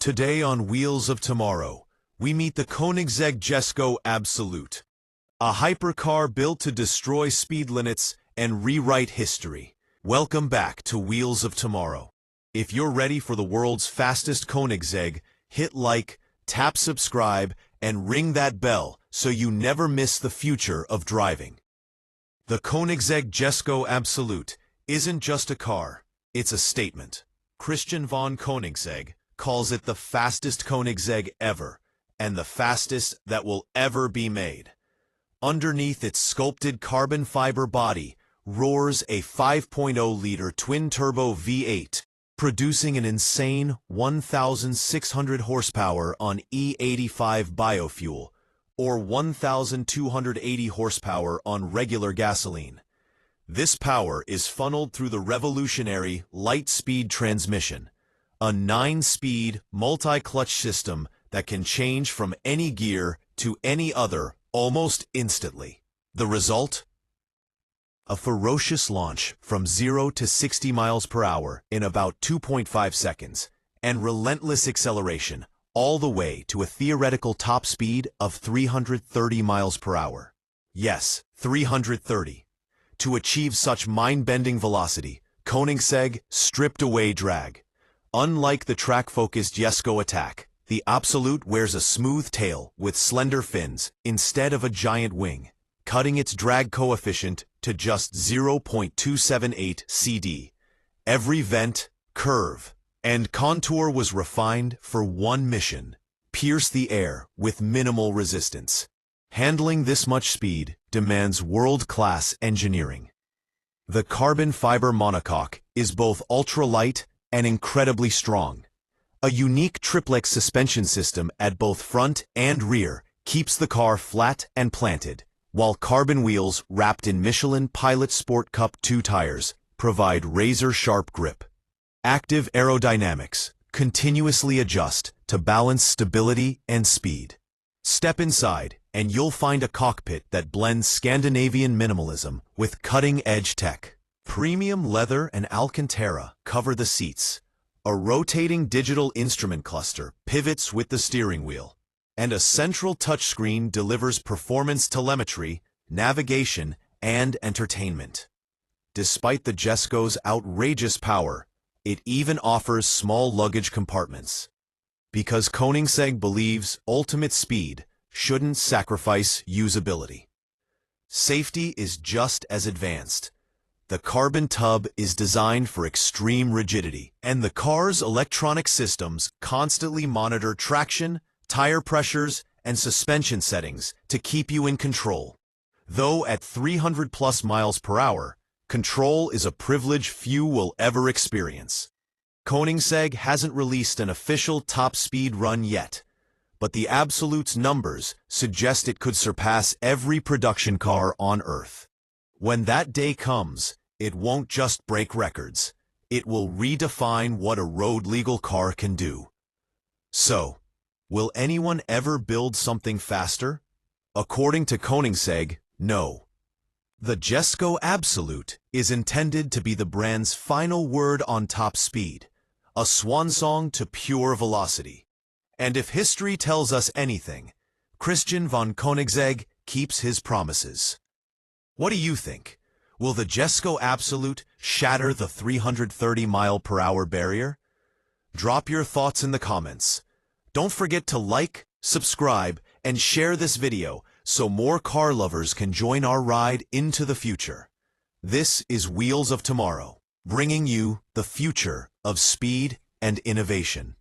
Today on Wheels of Tomorrow, we meet the Koenigsegg Jesko Absolut, a hypercar built to destroy speed limits and rewrite history. Welcome back to Wheels of Tomorrow. If you're ready for the world's fastest Koenigsegg, hit like, tap subscribe, and ring that bell so you never miss the future of driving. The Koenigsegg Jesko Absolut isn't just a car, it's a statement. Christian von Koenigsegg calls it the fastest Koenigsegg ever, and the fastest that will ever be made. Underneath its sculpted carbon fiber body roars a 5.0-liter twin-turbo V8, producing an insane 1,600 horsepower on E85 biofuel, or 1,280 horsepower on regular gasoline. This power is funneled through the revolutionary Light Speed Transmission, a 9-speed, multi-clutch system that can change from any gear to any other almost instantly. The result? A ferocious launch from 0 to 60 miles per hour in about 2.5 seconds, and relentless acceleration all the way to a theoretical top speed of 330 miles per hour. Yes, 330. To achieve such mind-bending velocity, Koenigsegg stripped away drag. Unlike the track-focused Jesko attack, the Absolut wears a smooth tail with slender fins instead of a giant wing, cutting its drag coefficient to just 0.278 CD. Every vent, curve, and contour was refined for one mission: pierce the air with minimal resistance. Handling this much speed demands world-class engineering. The carbon fiber monocoque is both ultra-light and incredibly strong. A unique triplex suspension system at both front and rear keeps the car flat and planted, while carbon wheels wrapped in Michelin Pilot Sport Cup 2 tires provide razor-sharp grip. Active aerodynamics continuously adjust to balance stability and speed. Step inside, and you'll find a cockpit that blends Scandinavian minimalism with cutting-edge tech. Premium leather and Alcantara cover the seats. A rotating digital instrument cluster pivots with the steering wheel, and a central touchscreen delivers performance telemetry, navigation, and entertainment. Despite the Jesko's outrageous power, it even offers small luggage compartments. Because Koenigsegg believes ultimate speed shouldn't sacrifice usability. Safety is just as advanced. The carbon tub is designed for extreme rigidity, and the car's electronic systems constantly monitor traction, tire pressures, and suspension settings to keep you in control. Though at 300+ miles per hour, control is a privilege few will ever experience. Koenigsegg hasn't released an official top speed run yet, but the Absolut's numbers suggest it could surpass every production car on Earth. When that day comes, it won't just break records. It will redefine what a road-legal car can do. So, will anyone ever build something faster? According to Koenigsegg, no. The Jesko Absolut is intended to be the brand's final word on top speed, a swan song to pure velocity. And if history tells us anything, Christian von Koenigsegg keeps his promises. What do you think? Will the Jesko Absolut shatter the 330-mile-per-hour barrier? Drop your thoughts in the comments. Don't forget to like, subscribe, and share this video so more car lovers can join our ride into the future. This is Wheels of Tomorrow, bringing you the future of speed and innovation.